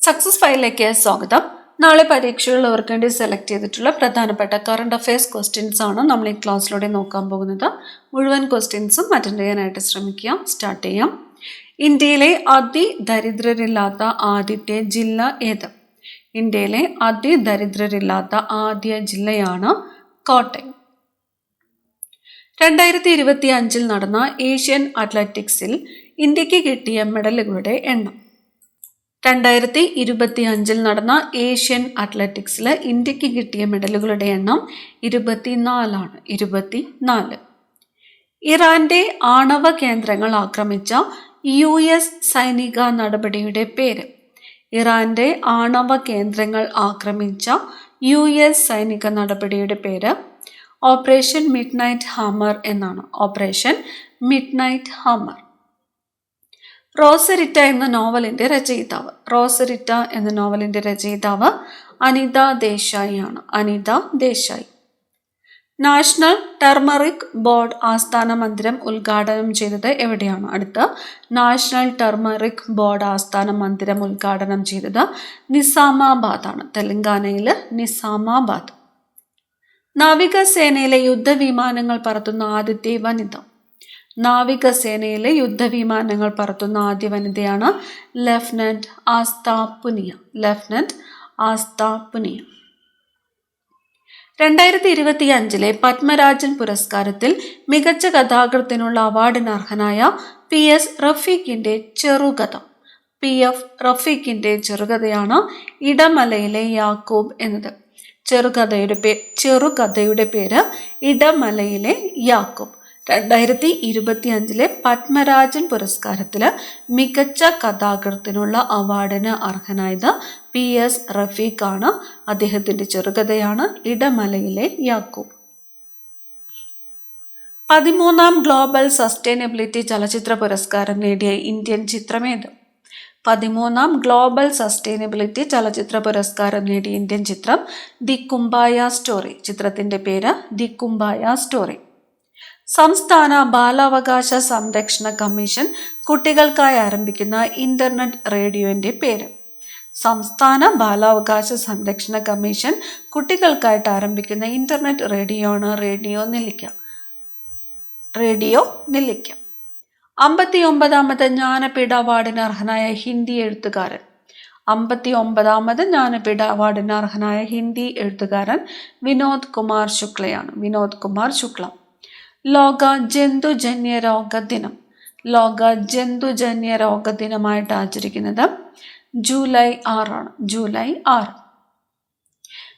Success ഫയലിലേക്ക് സ്വാഗതം. നാളെ പരീക്ഷകളിൽ വേണ്ടി സെലക്ട് ചെയ്തിട്ടുള്ള പ്രധാനപ്പെട്ട കറണ്ട് അഫയേഴ്സ് ക്വസ്റ്റ്യൻസ് ആണ് നമ്മൾ ഈ ക്ലാസ്സിലൂടെ നോക്കാൻ പോകുന്നത്. മുഴുവൻ ക്വസ്റ്റ്യൻസും അറ്റൻഡ് ചെയ്യാനായിട്ട് ശ്രമിക്കുക. സ്റ്റാർട്ട് ചെയ്യാം. ഇന്ത്യയിലെ അതിദരിദ്രരില്ലാത്ത ആദ്യത്തെ ജില്ല ഏത്? ഇന്ത്യയിലെ അതിദരിദ്രരില്ലാത്ത ആദ്യ ജില്ലയാണ് കോട്ടയം. 2025 നടന്ന ഏഷ്യൻ അത്ലറ്റിക്സിൽ ഇന്ത്യക്ക് കിട്ടിയ മെഡലുകളുടെ എണ്ണം. 2025 നടന്ന ഏഷ്യൻ അത്ലറ്റിക്സിൽ ഇന്ത്യക്ക് കിട്ടിയ മെഡലുകളുടെ എണ്ണം 24 ആണ്. 24. ഇറാന്റെ ആണവ കേന്ദ്രങ്ങൾ ആക്രമിച്ച US സൈനിക നടപടിയുടെ പേര്. ഇറാന്റെ ആണവ കേന്ദ്രങ്ങൾ ആക്രമിച്ച US സൈനിക നടപടിയുടെ പേര് ഓപ്പറേഷൻ മിഡ്നൈറ്റ് ഹാമർ എന്നാണ്. Operation midnight hammer. റോസരിറ്റ എന്ന നോവലിന്റെ രചയിതാവ്. റോസരിറ്റ എന്ന നോവലിന്റെ രചയിതാവ് അനിത ദേശായി ആണ്. Anita Desai. National turmeric board ആസ്ഥാന മന്ദിരം ഉദ്ഘാടനം ചെയ്തത് എവിടെയാണ്? അടുത്ത നാഷണൽ ടർമറിക് ബോർഡ് ആസ്ഥാന മന്ദിരം ഉദ്ഘാടനം ചെയ്തത് നിസാമാബാദ് ആണ്. തെലങ്കാനയിലെ നിസാമാബാദ്. നാവികസേനയിലെ യുദ്ധവിമാനങ്ങൾ പറത്തുന്ന ആദ്യത്തെ വനിത. നാവികസേനയിലെ യുദ്ധവിമാനങ്ങൾ പറത്തുന്ന ആദ്യ വനിതയാണ് ലഫ്റ്റനന്റ് ആസ്ത പുനിയ. ലഫ്റ്റനന്റ് ആസ്ത പുനിയ. 2025 പത്മരാജൻ പുരസ്കാരത്തിൽ മികച്ച കഥാകൃത്തിനുള്ള അവാർഡിന് അർഹനായ PS റഫീഖിന്റെ ചെറുകഥ. PF റഫീഖിന്റെ ചെറുകഥയാണ് ഇടമലയിലെ യാക്കൂബ് എന്നത്. ചെറുകഥയുടെ പേര് ഇടമലയിലെ യാക്കൂബ്. 2025 പത്മരാജൻ പുരസ്കാരത്തില് മികച്ച കഥാകൃത്തിനുള്ള അവാർഡിന് അർഹനായത് PS റഫീഖ് ആണ്. അദ്ദേഹത്തിന്റെ ചെറുകഥയാണ് ഇടമലയിലെ യാക്കൂബ്. 13ാം ഗ്ലോബൽ സസ്റ്റൈനബിലിറ്റി ചലച്ചിത്ര പുരസ്കാരം നേടിയ ഇന്ത്യൻ ചിത്രമേത്? 13ാം ഗ്ലോബൽ സസ്റ്റൈനബിലിറ്റി ചലച്ചിത്ര പുരസ്കാരം നേടിയ ഇന്ത്യൻ ചിത്രം ദി കുംബായ സ്റ്റോറി. ചിത്രത്തിന്റെ പേര് ദി കുംബായ സ്റ്റോറി. സംസ്ഥാന ബാലാവകാശ സംരക്ഷണ കമ്മീഷൻ കുട്ടികൾക്കായി ആരംഭിക്കുന്ന ഇന്റർനെറ്റ് റേഡിയോന്റെ പേര്. സംസ്ഥാന ബാലാവകാശ സംരക്ഷണ കമ്മീഷൻ കുട്ടികൾക്കായിട്ട് ആരംഭിക്കുന്ന ഇന്റർനെറ്റ് റേഡിയോ ആണ് റേഡിയോ നെല്ലിക്ക. 59ാമത് ജ്ഞാനപീഠ അവാർഡിന് അർഹനായ ഹിന്ദി എഴുത്തുകാരൻ. 59ാമത് ജ്ഞാനപീഠ അവാർഡിന് അർഹനായ ഹിന്ദി എഴുത്തുകാരൻ വിനോദ് കുമാർ ശുക്ലയാണ്. വിനോദ് കുമാർ ശുക്ല. ലോക ജന്തുജന്യ രോഗ ദിനം. ലോക ജന്തുജന്യ രോഗ ദിനമായിട്ട് ആചരിക്കുന്നത് ജൂലൈ 6 ആണ്. ജൂലൈ 6.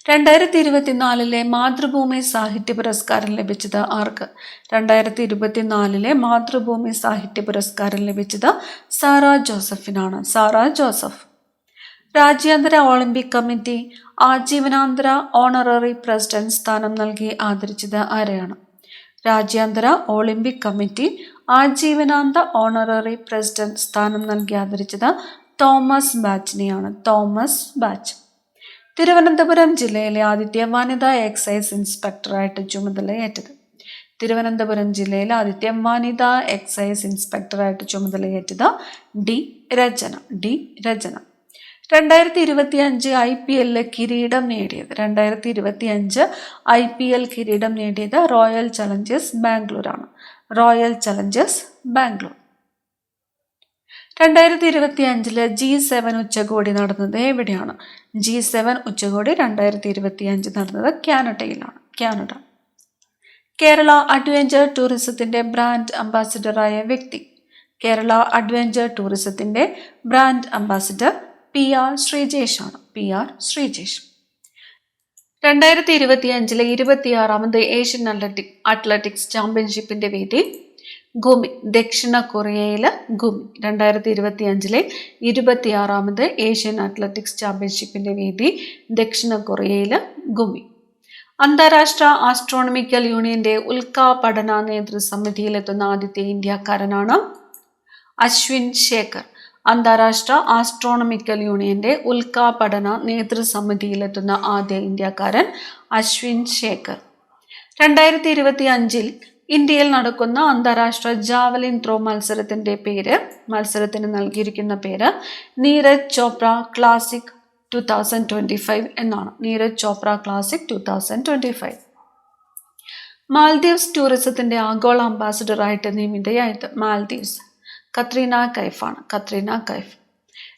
2024 മാതൃഭൂമി സാഹിത്യ പുരസ്കാരം ലഭിച്ചത് ആർക്ക്? 2024 മാതൃഭൂമി സാഹിത്യ പുരസ്കാരം ലഭിച്ചത് സാറ ജോസഫിനാണ്. സാറ ജോസഫ്. രാജ്യാന്തര ഒളിമ്പിക് കമ്മിറ്റി ആജീവനാന്തര ഓണററി പ്രസിഡന്റ് സ്ഥാനം നൽകി ആദരിച്ചത് ആരെയാണ്? രാജ്യാന്തര ഒളിമ്പിക് കമ്മിറ്റി ആജീവനാന്ത ഓണററി പ്രസിഡന്റ് സ്ഥാനം നൽകി ആദരിച്ചത് തോമസ് ബാച്ചിനെയാണ്. Thomas Bach. തിരുവനന്തപുരം ജില്ലയിലെ ആദ്യത്തെ വനിതാ എക്സൈസ് ഇൻസ്പെക്ടറായിട്ട് ചുമതലയേറ്റത്. തിരുവനന്തപുരം ജില്ലയിലെ ആദ്യത്തെ വനിതാ എക്സൈസ് ഇൻസ്പെക്ടറായിട്ട് ചുമതലയേറ്റത് ഡി രചന. 2025 IPL കിരീടം നേടിയത്. 2025 IPL കിരീടം നേടിയത് റോയൽ ചലഞ്ചേഴ്സ് ബാംഗ്ലൂർ ആണ്. Royal Challengers Bangalore. 2025 G7 ഉച്ചകോടി നടന്നത് എവിടെയാണ്? G7 ഉച്ചകോടി 2025 നടന്നത് കാനഡയിലാണ്. കാനഡ. കേരള അഡ്വഞ്ചർ ടൂറിസത്തിന്റെ ബ്രാൻഡ് അംബാസിഡറായ വ്യക്തി. കേരള അഡ്വഞ്ചർ ടൂറിസത്തിന്റെ ബ്രാൻഡ് അംബാസിഡർ PR ശ്രീജേഷ് ആണ്. PR ശ്രീജേഷ്. 2025 26ാമത് ഏഷ്യൻ അത്ലറ്റിക്സ് ചാമ്പ്യൻഷിപ്പിന്റെ വേദി ഗുമി. ദക്ഷിണ കൊറിയയിലെ ഗുമി. 2025 26ാമത് ഏഷ്യൻ അത്ലറ്റിക്സ് ചാമ്പ്യൻഷിപ്പിന്റെ വേദി ദക്ഷിണ കൊറിയയിലെ ഗുമി. അന്താരാഷ്ട്ര ആസ്ട്രോണമിക്കൽ യൂണിയന്റെ ഉൽക്കാപഠന നേതൃസമിതിയിലെത്തുന്ന ആദ്യത്തെ ഇന്ത്യക്കാരനാണ് അശ്വിൻ ശേഖർ. അന്താരാഷ്ട്ര ആസ്ട്രോണമിക്കൽ യൂണിയന്റെ ഉൽക്കാപഠന നേതൃസമിതിയിലെത്തുന്ന ആദ്യ ഇന്ത്യക്കാരൻ അശ്വിൻ ശേഖർ. 2025 ഇന്ത്യയിൽ നടക്കുന്ന അന്താരാഷ്ട്ര ജാവലിൻ ത്രോ മത്സരത്തിന് നൽകിയിരിക്കുന്ന പേര് നീരജ് ചോപ്ര ക്ലാസിക് 2025 എന്നാണ്. നീരജ് ചോപ്ര ക്ലാസിക് 2025. മാൽദീവ്സ് ടൂറിസത്തിന്റെ ആഗോള അംബാസിഡറായിട്ട് നിയമിതയായത് മാൽദീവ്സ് കത്രീന കൈഫാണ്.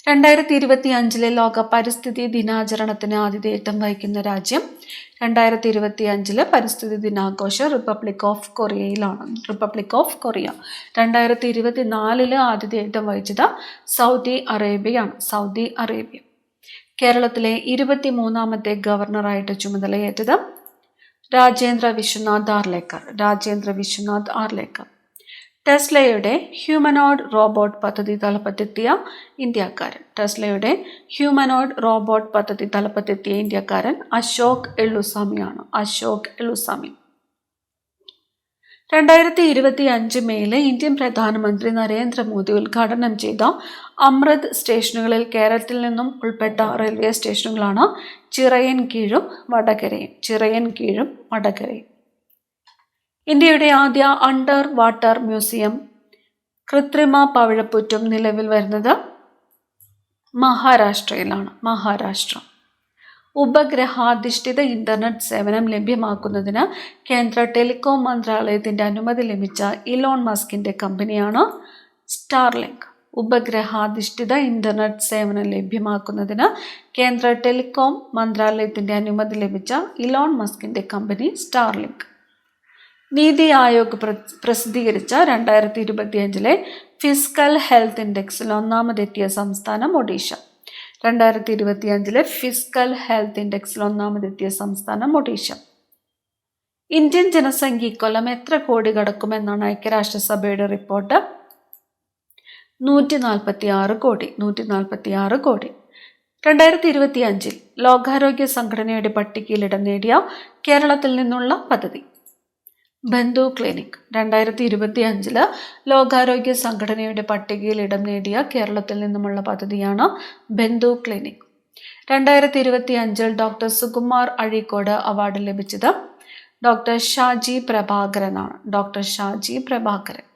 2025 ലോക പരിസ്ഥിതി ദിനാചരണത്തിന് ആതിഥേയത്വം വഹിക്കുന്ന രാജ്യം. 2025 പരിസ്ഥിതി ദിനാഘോഷം റിപ്പബ്ലിക് ഓഫ് കൊറിയ. 2024 ആതിഥേയത്വം വഹിച്ചത് സൗദി അറേബ്യ. കേരളത്തിലെ 23ാമത്തെ ഗവർണറായിട്ട് ചുമതലയേറ്റത് രാജേന്ദ്ര വിശ്വനാഥ് ആർലേക്കർ. ടെസ്ലയുടെ ഹ്യൂമനോയിഡ് റോബോട്ട് പദ്ധതി തലപ്പത്തെത്തിയ ഇന്ത്യക്കാരൻ അശോക് എള്ളുസ്വാമിയാണ്. 2025 മേയില് ഇന്ത്യൻ പ്രധാനമന്ത്രി നരേന്ദ്രമോദി ഉദ്ഘാടനം ചെയ്ത അമൃത് സ്റ്റേഷനുകളിൽ കേരളത്തിൽ നിന്നും ഉൾപ്പെട്ട റെയിൽവേ സ്റ്റേഷനുകളാണ് ചിറയൻകീഴും വടകരയും. ഇന്ത്യയുടെ ആദ്യ അണ്ടർ വാട്ടർ മ്യൂസിയം കൃത്രിമ പവിഴപ്പുറ്റും നിലവിൽ വരുന്നത് മഹാരാഷ്ട്ര. ഉപഗ്രഹാധിഷ്ഠിത ഇന്റർനെറ്റ് സേവനം ലഭ്യമാക്കുന്നതിന് കേന്ദ്ര ടെലികോം മന്ത്രാലയത്തിന്റെ അനുമതി ലഭിച്ച ഇലോൺ മസ്കിന്റെ കമ്പനിയാണ് സ്റ്റാർലിങ്ക്. ഉപഗ്രഹാധിഷ്ഠിത ഇന്റർനെറ്റ് സേവനം ലഭ്യമാക്കുന്നതിന് കേന്ദ്ര ടെലികോം മന്ത്രാലയത്തിന്റെ അനുമതി ലഭിച്ച ഇലോൺ മസ്കിന്റെ കമ്പനി സ്റ്റാർലിങ്ക്. നീതി ആയോഗ് പ്രസിദ്ധീകരിച്ച 2025 ഫിസ്ക്കൽ ഹെൽത്ത് ഇൻഡെക്സിൽ ഒന്നാമതെത്തിയ സംസ്ഥാനം ഒഡീഷ. 2025 ഫിസ്ക്കൽ ഹെൽത്ത് ഇൻഡെക്സിൽ ഒന്നാമതെത്തിയ സംസ്ഥാനം ഒഡീഷ. ഇന്ത്യൻ ജനസംഖ്യ ഇക്കൊല്ലം എത്ര കോടി കടക്കുമെന്നാണ് ഐക്യരാഷ്ട്രസഭയുടെ റിപ്പോർട്ട്? 146 കോടി. 2025 ലോകാരോഗ്യ സംഘടനയുടെ പട്ടികയിൽ ഇടം നേടിയ കേരളത്തിൽ നിന്നുള്ള പദ്ധതി ബന്ധു ക്ലിനിക്. 2025 ലോകാരോഗ്യ സംഘടനയുടെ പട്ടികയിൽ ഇടം നേടിയ കേരളത്തിൽ നിന്നുമുള്ള പദ്ധതിയാണ് ബന്ധു clinic. 2025 doctor Sukumar Azhikode award ലഭിച്ചത് doctor Shaji Prabhakaran.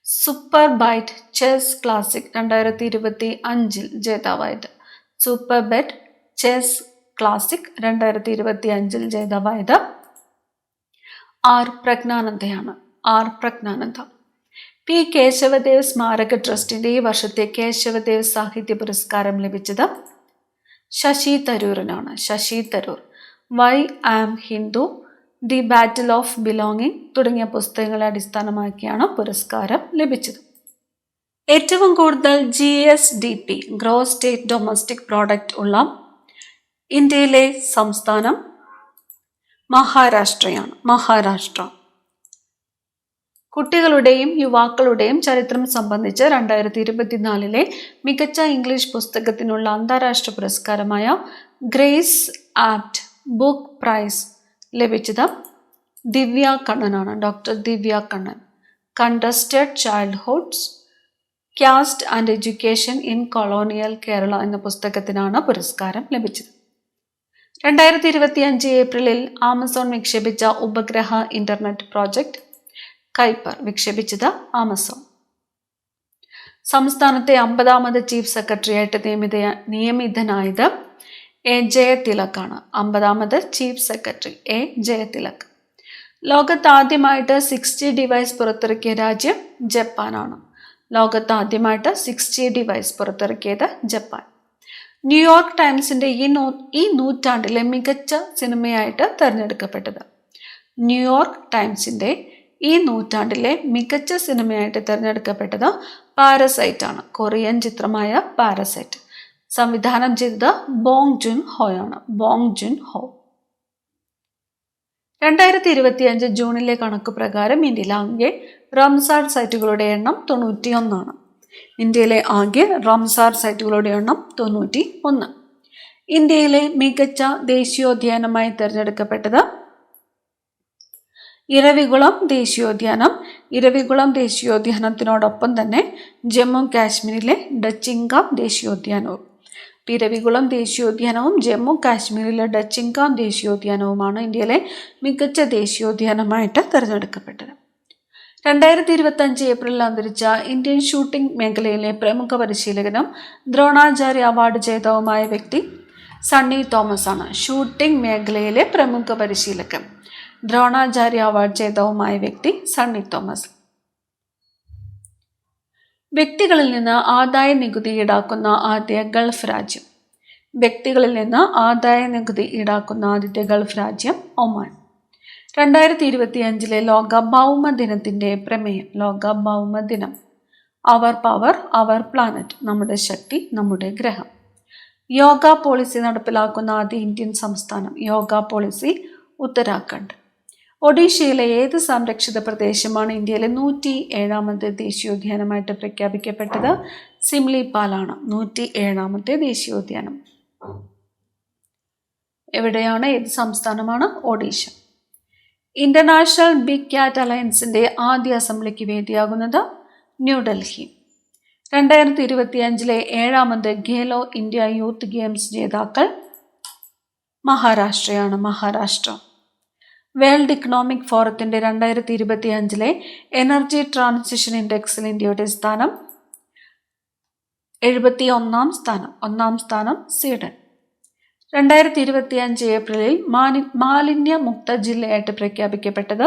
Super byte chess classic 2025 ജേതാവായത്. Super bet chess classic 2025 ജേതാവായത് R Praggnanandhaa. P Kesavadev സ്മാരക ട്രസ്റ്റിന്റെ ഈ വർഷത്തെ കേശവദേവ് സാഹിത്യ പുരസ്കാരം ലഭിച്ചത് Sasi Tharoor. Why am Hindu, the battle of belonging തുടങ്ങിയ പുസ്തകങ്ങളെ അടിസ്ഥാനമാക്കിയാണ് പുരസ്കാരം ലഭിച്ചത്. ഏറ്റവും കൂടുതൽ GSDP gross state domestic product ഉള്ള ഇന്ത്യയിലെ സംസ്ഥാനം മഹാരാഷ്ട്ര. കുട്ടികളുടെയും യുവാക്കളുടെയും ചരിത്രം സംബന്ധിച്ച് 2024 മികച്ച ഇംഗ്ലീഷ് പുസ്തകത്തിനുള്ള അന്താരാഷ്ട്ര പുരസ്കാരമായ ഗ്രേസ് ആപ്റ്റ് ബുക്ക് പ്രൈസ് ലഭിച്ചത് doctor Divya Kannan. Contested childhoods, caste and education in colonial Kerala എന്ന പുസ്തകത്തിനാണ് പുരസ്കാരം ലഭിച്ചത്. 2025 ഏപ്രിലിൽ ആമസോൺ വിക്ഷേപിച്ച ഉപഗ്രഹ ഇന്റർനെറ്റ് പ്രോജക്റ്റ് കൈപ്പർ വിക്ഷേപിച്ചത് ആമസോൺ. സംസ്ഥാനത്തെ 50ാമത് ചീഫ് സെക്രട്ടറിയായിട്ട് നിയമിതനായത് എ ജയതിലകാണ്. 50ാമത് ചീഫ് സെക്രട്ടറി എ ജയതിലക്. ലോകത്ത് ആദ്യമായിട്ട് 6G ഡിവൈസ് പുറത്തിറക്കിയ രാജ്യം ജപ്പാനാണ്. ജപ്പാൻ. ന്യൂയോർക്ക് ടൈംസിന്റെ ഈ നൂറ്റാണ്ടിലെ മികച്ച സിനിമയായിട്ട് തിരഞ്ഞെടുക്കപ്പെട്ടത് പാരസൈറ്റ് ആണ്. കൊറിയൻ ചിത്രമായ പാരസൈറ്റ്. സംവിധാനം ചെയ്തത് ബോങ് ജുൻ ഹോ. 2025 ജൂണിലെ കണക്ക് പ്രകാരം ഇന്ത്യയിലെ ആകെ റംസാർ സൈറ്റുകളുടെ എണ്ണം 91. ഇന്ത്യയിലെ മികച്ച ദേശീയോദ്യാനമായി തിരഞ്ഞെടുക്കപ്പെട്ടത് ഇരവികുളം ദേശീയോദ്യാനത്തിനോടൊപ്പം തന്നെ ജമ്മു കാശ്മീരിലെ ഡച്ചിങ്കാം ദേശീയോദ്യാനവും. ഇരവികുളം ദേശീയോദ്യാനവും ജമ്മു കാശ്മീരിലെ ഡച്ചിങ്കാം ദേശീയോദ്യാനവുമാണ് ഇന്ത്യയിലെ മികച്ച ദേശീയോദ്യാനമായിട്ട് തിരഞ്ഞെടുക്കപ്പെട്ടത്. 2025 ഏപ്രിലിൽ അന്തരിച്ച ഇന്ത്യൻ ഷൂട്ടിംഗ് മേഖലയിലെ പ്രമുഖ പരിശീലകനും ദ്രോണാചാര്യ അവാർഡ് ജേതാവുമായ വ്യക്തി സണ്ണി തോമസ് ആണ്. ഷൂട്ടിംഗ് മേഖലയിലെ പ്രമുഖ പരിശീലകൻ, ദ്രോണാചാര്യ അവാർഡ് ജേതാവുമായ വ്യക്തി സണ്ണി തോമസ്. വ്യക്തികളിൽ നിന്ന് ആദായ നികുതി ഈടാക്കുന്ന ആദ്യ ഗൾഫ് രാജ്യം. വ്യക്തികളിൽ നിന്ന് ആദായ നികുതി ഈടാക്കുന്ന ആദ്യത്തെ ഗൾഫ് രാജ്യം ഒമാൻ. 2025 ലോക ഭൗമ ദിനത്തിന്റെ പ്രമേയം. ലോക ഭൗമ ദിനം. അവർ പവർ അവർ പ്ലാനറ്റ്. നമ്മുടെ ശക്തി നമ്മുടെ ഗ്രഹം. യോഗ പോളിസി നടപ്പിലാക്കുന്ന ആദ്യ ഇന്ത്യൻ സംസ്ഥാനം. യോഗ പോളിസി ഉത്തരാഖണ്ഡ്. ഒഡീഷയിലെ ഏത് സംരക്ഷിത പ്രദേശമാണ് ഇന്ത്യയിലെ 107ാമത്തെ ദേശീയോദ്യാനമായിട്ട് പ്രഖ്യാപിക്കപ്പെട്ടത്? സിംലിപാലാണ് 107ാമത്തെ ദേശീയോദ്യാനം. എവിടെയാണ്? ഏത് സംസ്ഥാനമാണ്? ഒഡീഷ. ഇന്റർനാഷണൽ ബിഗ് ക്യാറ്റ് അലയൻസിന്റെ ആദ്യ അസംബ്ലിക്ക് വേദിയാകുന്നത് ന്യൂഡൽഹി. 2025 7ാമത് ഖേലോ ഇന്ത്യ യൂത്ത് ഗെയിംസ് ജേതാക്കൾ മഹാരാഷ്ട്രയാണ്. മഹാരാഷ്ട്ര. വേൾഡ് ഇക്കണോമിക് ഫോറത്തിന്റെ 2025 എനർജി ട്രാൻസിഷൻ ഇൻഡെക്സിൽ ഇന്ത്യയുടെ സ്ഥാനം 71ാം സ്ഥാനം. 1ാം സ്ഥാനം സ്വീഡൻ. 2025 ഏപ്രിലിൽ മാലിന്യമുക്ത ജില്ലയായിട്ട് പ്രഖ്യാപിക്കപ്പെട്ടത്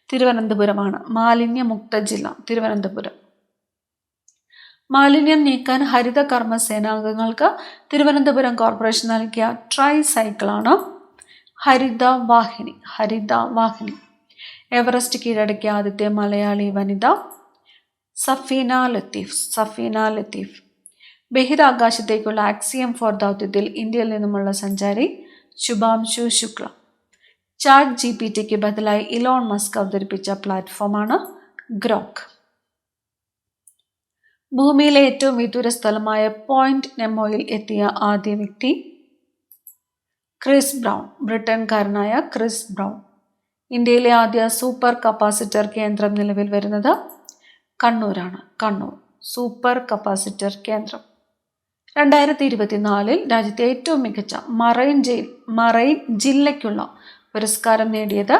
തിരുവനന്തപുരമാണ്. മാലിന്യമുക്ത ജില്ല തിരുവനന്തപുരം. മാലിന്യം നീക്കാൻ ഹരിത കർമ്മ സേനാംഗങ്ങൾക്ക് തിരുവനന്തപുരം കോർപ്പറേഷൻ നൽകിയ ട്രൈ സൈക്കിളാണ് ഹരിതവാഹിനി. ഹരിതവാഹിനി. എവറസ്റ്റ് കീഴടക്കിയ ആദ്യത്തെ മലയാളി വനിത സഫീന ലത്തീഫ്. സഫീന ലത്തീഫ്. ബഹിരാകാശത്തേക്കുള്ള ആക്സിയം 4 ദൗത്യത്തിൽ ഇന്ത്യയിൽ നിന്നുമുള്ള സഞ്ചാരി ശുഭാംശു ശുക്ല. ചാറ്റ് ജിപിടിക്ക് ബദലായി ഇലോൺ മസ്ക് അവതരിപ്പിച്ച പ്ലാറ്റ്ഫോമാണ് ഗ്രോക്ക്. ഭൂമിയിലെ ഏറ്റവും വിദൂര സ്ഥലമായ പോയിന്റ് നെമോയിൽ എത്തിയ ആദ്യ വ്യക്തി ക്രിസ് ബ്രൗൺ. ബ്രിട്ടൻകാരനായ ക്രിസ് ബ്രൗൺ. ഇന്ത്യയിലെ ആദ്യ സൂപ്പർ കപ്പാസിറ്റർ കേന്ദ്രം നിലവിൽ വരുന്നത് കണ്ണൂരാണ്. കണ്ണൂർ സൂപ്പർ കപ്പാസിറ്റർ കേന്ദ്രം. 2024 രാജ്യത്തെ ഏറ്റവും മികച്ച മറൈൻ ജില്ലയ്ക്കുള്ള പുരസ്കാരം നേടിയത്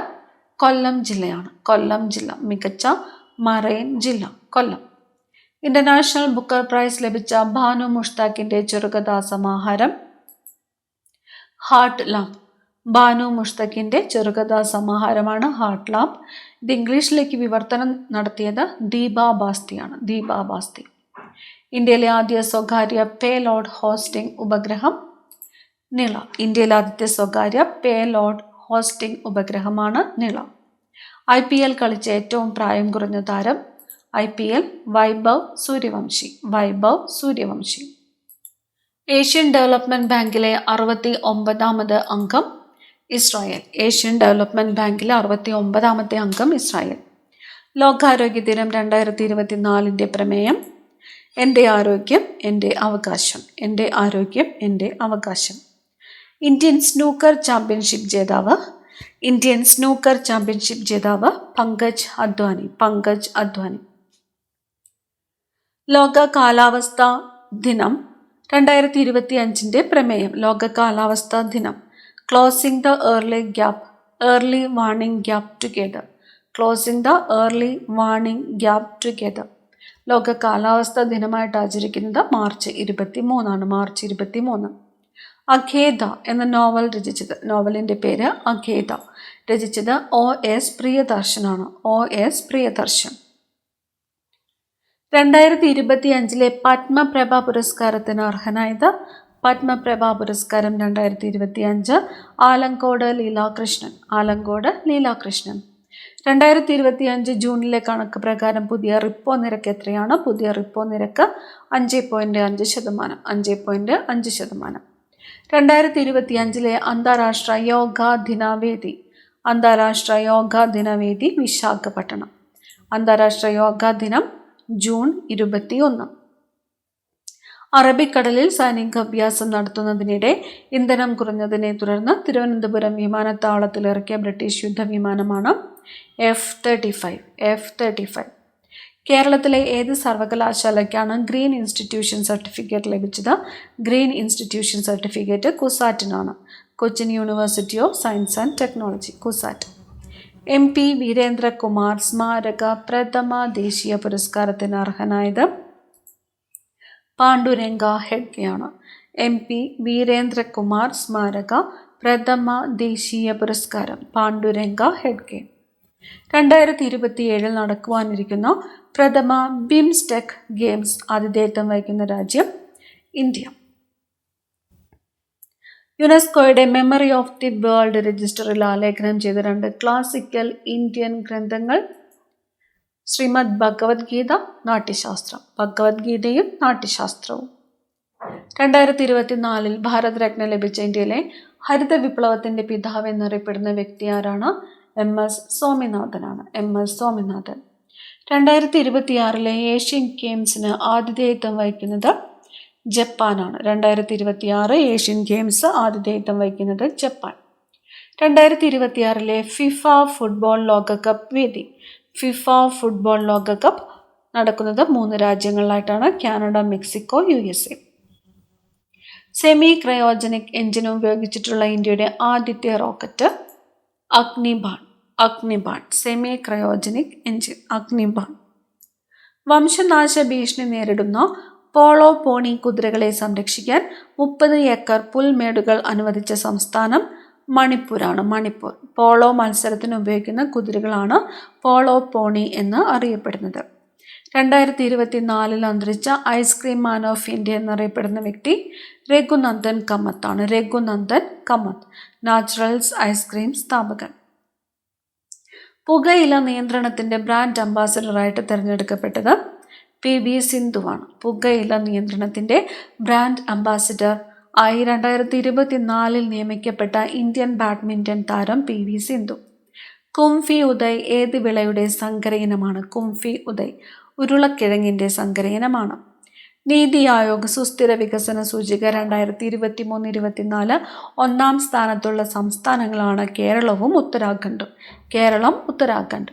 കൊല്ലം ജില്ലയാണ്. കൊല്ലം ജില്ല മികച്ച മറൈൻ ജില്ല കൊല്ലം. ഇന്റർനാഷണൽ ബുക്കർ പ്രൈസ് ലഭിച്ച ഭാനു മുഷ്താഖിന്റെ ചെറുകഥാ സമാഹാരം ഹാർട്ട് ലാംപ്. ഭാനു മുഷ്താഖിന്റെ ചെറുകഥാ സമാഹാരമാണ് ഹാർട്ട് ലാംപ്. ഇത് ഇംഗ്ലീഷിലേക്ക് വിവർത്തനം നടത്തിയത് ദീപാ ബാസ്തിയാണ്. ദീപാ ബാസ്തി. ഇന്ത്യയിലെ ആദ്യ സ്വകാര്യ പേലോഡ് ഹോസ്റ്റിംഗ് ഉപഗ്രഹം നിള. ഇന്ത്യയിലെ ആദ്യത്തെ സ്വകാര്യ പേലോഡ് ഹോസ്റ്റിംഗ് ഉപഗ്രഹമാണ് നിള. IPL കളിച്ച ഏറ്റവും പ്രായം കുറഞ്ഞ താരം IPL Vaibhav Sooryavanshi. Vaibhav Sooryavanshi. Asian development ബാങ്കിലെ 69ാമത് അംഗം ഇസ്രായേൽ. ഏഷ്യൻ ഡെവലപ്മെന്റ് ബാങ്കിലെ 69ാമത്തെ അംഗം ഇസ്രായേൽ. ലോകാരോഗ്യ ദിനം 2024 പ്രമേയം എൻ്റെ ആരോഗ്യം എൻ്റെ അവകാശം. എൻ്റെ ആരോഗ്യം എൻ്റെ അവകാശം. ഇന്ത്യൻ സ്നൂക്കർ ചാമ്പ്യൻഷിപ്പ് ജേതാവ് പങ്കജ് അദ്വാനി. പങ്കജ് അദ്വാനി. ലോക കാലാവസ്ഥാ ദിനം 2025 പ്രമേയം. ലോക കാലാവസ്ഥാ ദിനം closing the early warning gap together. Closing the early warning gap together. ലോക കാലാവസ്ഥാ ദിനമായിട്ട് ആചരിക്കുന്നത് മാർച്ച് 23 മാർച്ച് 23. അഖേദ എന്ന നോവൽ രചിച്ചത്, നോവലിൻ്റെ പേര് അഖേദ, രചിച്ചത് OS പ്രിയദർശനാണ്. OS പ്രിയദർശൻ. 2025 പത്മപ്രഭ പുരസ്കാരത്തിന് അർഹനായത് പത്മപ്രഭ പുരസ്കാരം 2025 ആലങ്കോട് ലീലാകൃഷ്ണൻ. ആലങ്കോട് ലീലാകൃഷ്ണൻ. 2025 ജൂണിലെ കണക്ക് പ്രകാരം പുതിയ റിപ്പോ നിരക്ക് എത്രയാണ്? പുതിയ റിപ്പോ നിരക്ക് 5.5%. 5.5%. 2025 അന്താരാഷ്ട്ര യോഗാ ദിനവേദി. അന്താരാഷ്ട്ര യോഗാ ദിനവേദി വിശാഖപട്ടണം. അന്താരാഷ്ട്ര യോഗാ ദിനം ജൂൺ 21. അറബിക്കടലിൽ സൈനിക അഭ്യാസം നടത്തുന്നതിനിടെ ഇന്ധനം കുറഞ്ഞതിനെ തുടർന്ന് തിരുവനന്തപുരം വിമാനത്താവളത്തിൽ ഇറക്കിയ ബ്രിട്ടീഷ് യുദ്ധവിമാനമാണ് F-35. കേരളത്തിലെ ഏത് സർവകലാശാലയ്ക്കാണ് ഗ്രീൻ ഇൻസ്റ്റിറ്റ്യൂഷൻ സർട്ടിഫിക്കറ്റ് ലഭിച്ചത്? ഗ്രീൻ ഇൻസ്റ്റിറ്റ്യൂഷൻ സർട്ടിഫിക്കറ്റ് കുസാറ്റിനാണ്. Cochin university of science and technology, CUSAT. MP Veerendrakumar സ്മാരക പ്രഥമ ദേശീയ പുരസ്കാരത്തിന് അർഹനായത് പാണ്ഡുരംഗ ഹെഗ്ഡെയാണ്. MP വീരേന്ദ്രകുമാർ സ്മാരക പ്രഥമ ദേശീയ പുരസ്കാരം പാണ്ഡുരംഗ ഹെഗ്ഡെ. 2027 നടക്കുവാനിരിക്കുന്ന പ്രഥമ ബിംസ്റ്റെക് ഗെയിംസ് ആതിഥേയത്വം വഹിക്കുന്ന രാജ്യം ഇന്ത്യ. യുനെസ്കോയുടെ മെമ്മറി ഓഫ് ദി വേൾഡ് രജിസ്റ്ററിൽ ആലേഖനം ചെയ്ത 2 ക്ലാസിക്കൽ ഇന്ത്യൻ ഗ്രന്ഥങ്ങൾ ശ്രീമദ് ഭഗവത്ഗീത, നാട്യശാസ്ത്രം. ഭഗവത്ഗീതയും നാട്യശാസ്ത്രവും. 2024 ഭാരത് രത്ന ലഭിച്ച ഇന്ത്യയിലെ ഹരിത വിപ്ലവത്തിന്റെ പിതാവ് എന്നറിയപ്പെടുന്ന വ്യക്തി ആരാണ്? MS സ്വാമിനാഥനാണ്. MS സ്വാമിനാഥൻ. 2026 ഏഷ്യൻ ഗെയിംസിന് ആതിഥേയത്വം വഹിക്കുന്നത് ജപ്പാനാണ്. 2026 ഏഷ്യൻ ഗെയിംസ് ആതിഥേയത്വം വഹിക്കുന്നത് ജപ്പാൻ. 2026 ഫിഫ ഫുട്ബോൾ ലോകകപ്പ് വേദി. ഫിഫ ഫുട്ബോൾ ലോകകപ്പ് നടക്കുന്നത് 3 രാജ്യങ്ങളിലായിട്ടാണ്: Canada, Mexico, USA. Semi cryogenic engine ഉപയോഗിച്ചിട്ടുള്ള ഇന്ത്യയുടെ ആദ്യത്തെ rocket Agnibaan. Agnibaan semi cryogenic engine Agnibaan. വംശനാശ ഭീഷണി നേരിടുന്ന പോളോ പോണി കുതിരകളെ സംരക്ഷിക്കാൻ 30 ഏക്കർ പുൽമേടുകൾ അനുവദിച്ച സംസ്ഥാനം മണിപ്പൂരാണ്. മണിപ്പൂർ. പോളോ മത്സരത്തിന് ഉപയോഗിക്കുന്ന കുതിരകളാണ് പോളോ പോണി എന്ന് അറിയപ്പെടുന്നത്. 2024 അന്തരിച്ച ഐസ്ക്രീം മാൻ ഓഫ് ഇന്ത്യ എന്നറിയപ്പെടുന്ന വ്യക്തി രഘുനന്ദൻ കമ്മത്താണ്. രഘുനന്ദൻ കമ്മത്ത്, നാച്ചുറൽസ് ഐസ്ക്രീം സ്ഥാപകൻ. പുകയില നിയന്ത്രണത്തിന്റെ ബ്രാൻഡ് അംബാസഡറായിട്ട് തിരഞ്ഞെടുക്കപ്പെട്ടത് PV സിന്ധുവാണ്. പുകയില നിയന്ത്രണത്തിന്റെ ബ്രാൻഡ് അംബാസഡർ ആയി 2024 നിയമിക്കപ്പെട്ട ഇന്ത്യൻ ബാഡ്മിന്റൺ താരം PV സിന്ധു. കുംഫി ഉദയ് ഏത് വിളയുടെ സങ്കരയിനമാണ്? കുംഫി ഉദയ് ഉരുളക്കിഴങ്ങിന്റെ സങ്കരയിനമാണ്. നീതി ആയോഗ് സുസ്ഥിര വികസന സൂചിക 2023-24 ഒന്നാം സ്ഥാനത്തുള്ള സംസ്ഥാനങ്ങളാണ് കേരളവും ഉത്തരാഖണ്ഡും. കേരളം, ഉത്തരാഖണ്ഡ്.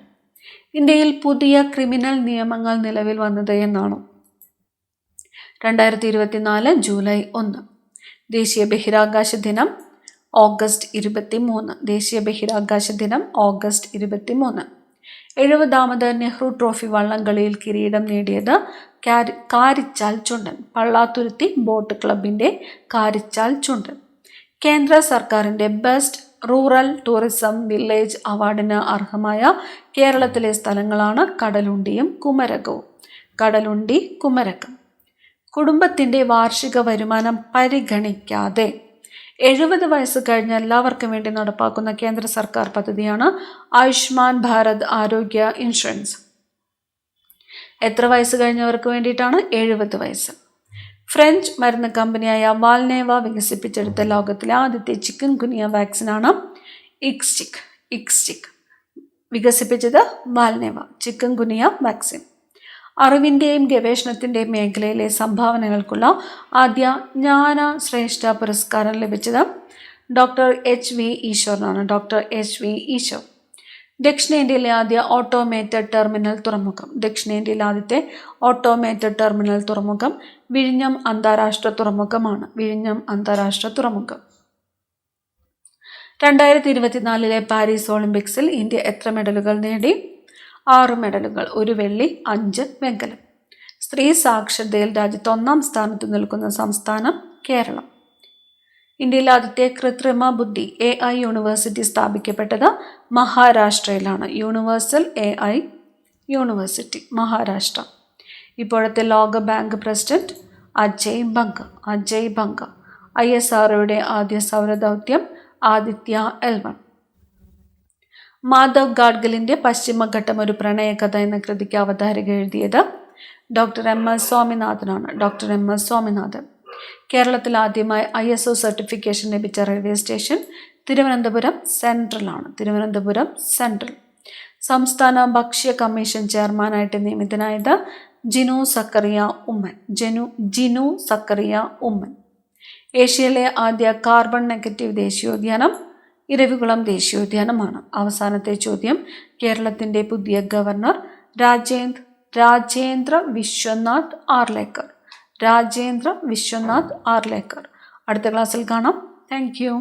ഇന്ത്യയിൽ പുതിയ ക്രിമിനൽ നിയമങ്ങൾ നിലവിൽ വന്നത് എന്നാണ്? 2024 ജൂലൈ 1. ദേശീയ ബഹിരാകാശ ദിനം ഓഗസ്റ്റ് 23. ദേശീയ ബഹിരാകാശ ദിനം ഓഗസ്റ്റ് 23. 70ാമത് നെഹ്റു ട്രോഫി വള്ളംകളിയിൽ കിരീടം നേടിയത് കാരിച്ചാൽ ചുണ്ടൻ. പള്ളാത്തുരുത്തി ബോട്ട് ക്ലബിന്റെ കാരിച്ചാൽ ചുണ്ടൻ. കേന്ദ്ര സർക്കാരിന്റെ ബെസ്റ്റ് റൂറൽ ടൂറിസം വില്ലേജ് അവാർഡിന് അർഹമായ കേരളത്തിലെ സ്ഥലങ്ങളാണ് കടലുണ്ടിയും കുമരകവും. കടലുണ്ടി, കുമരകം. കുടുംബത്തിന്റെ വാർഷിക വരുമാനം പരിഗണിക്കാതെ 70 വയസ്സ് കഴിഞ്ഞ എല്ലാവർക്കും വേണ്ടി നടപ്പാക്കുന്ന കേന്ദ്ര സർക്കാർ പദ്ധതിയാണ് ആയുഷ്മാൻ ഭാരത് ആരോഗ്യ ഇൻഷുറൻസ്. എത്ര വയസ്സ് കഴിഞ്ഞവർക്ക് വേണ്ടിയിട്ടാണ്? 70 വയസ്സ്. ഫ്രഞ്ച് മരുന്ന് കമ്പനിയായ വാൽനേവ വികസിപ്പിച്ചെടുത്ത ലോകത്തിലെ ആദ്യത്തെ ചിക്കൻ ഗുനിയ വാക്സിനാണ് ഇക്സ്റ്റിക്. വികസിപ്പിച്ചത് വാൽനേവ. Chicken ഗുനിയ vaccine. അറിവിൻ്റെയും ഗവേഷണത്തിൻ്റെയും മേഖലയിലെ സംഭാവനകൾക്കുള്ള ആദ്യ ജ്ഞാനശ്രേഷ്ഠ പുരസ്കാരം ലഭിച്ചത് ഡോക്ടർ HV ഈശ്വറിനാണ്. Doctor HV Eswar. ദക്ഷിണേന്ത്യയിലെ ആദ്യ ഓട്ടോമേറ്റഡ് ടെർമിനൽ തുറമുഖം. ദക്ഷിണേന്ത്യയിലെ ആദ്യത്തെ ഓട്ടോമേറ്റഡ് ടെർമിനൽ തുറമുഖം വിഴിഞ്ഞം അന്താരാഷ്ട്ര തുറമുഖമാണ്. വിഴിഞ്ഞം അന്താരാഷ്ട്ര തുറമുഖം. 2024 പാരീസ് ഒളിമ്പിക്സിൽ ഇന്ത്യ എത്ര മെഡലുകൾ നേടി? 6 മെഡലുകൾ. 1 വെള്ളി, 5 വെങ്കലം. സ്ത്രീ സാക്ഷരതയിൽ രാജ്യത്ത് 1-ാം സ്ഥാനത്ത് നിൽക്കുന്ന സംസ്ഥാനം കേരളം. ഇന്ത്യയിലെ ആദ്യത്തെ കൃത്രിമ ബുദ്ധി AI യൂണിവേഴ്സിറ്റി സ്ഥാപിക്കപ്പെട്ടത് മഹാരാഷ്ട്രയിലാണ്. Universal AI university, Maharashtra. ഇപ്പോഴത്തെ ലോക ബാങ്ക് പ്രസിഡന്റ് അജയ് ബംഗ. ISROയുടെ ആദ്യ സൗരദൗത്യം ആദിത്യ L1. മാധവ് ഗാഡ്ഗിലിന്റെ പശ്ചിമഘട്ടം ഒരു പ്രണയകഥ എന്ന കൃതിക്ക് അവതാരിക എഴുതിയത് ഡോക്ടർ MS സ്വാമിനാഥനാണ്. Doctor MS Swaminathan. കേരളത്തിൽ ആദ്യമായി ISO സർട്ടിഫിക്കേഷൻ ലഭിച്ച റെയിൽവേ സ്റ്റേഷൻ തിരുവനന്തപുരം സെൻട്രലാണ്. തിരുവനന്തപുരം സെൻട്രൽ. സംസ്ഥാന ഭക്ഷ്യ കമ്മീഷൻ ചെയർമാനായിട്ട് നിയമിതനായത് ജിനു സക്കറിയ ഉമ്മൻ. ഏഷ്യയിലെ ആദ്യ കാർബൺ നെഗറ്റീവ് ദേശീയോദ്യാനം ഇരവികുളം ദേശീയോദ്യാനമാണ്. അവസാനത്തെ ചോദ്യം. കേരളത്തിന്റെ പുതിയ ഗവർണർ രാജേന്ദ്ര വിശ്വനാഥ് ആർലേക്കർ. അടുത്ത ക്ലാസ്സിൽ കാണാം. Thank you.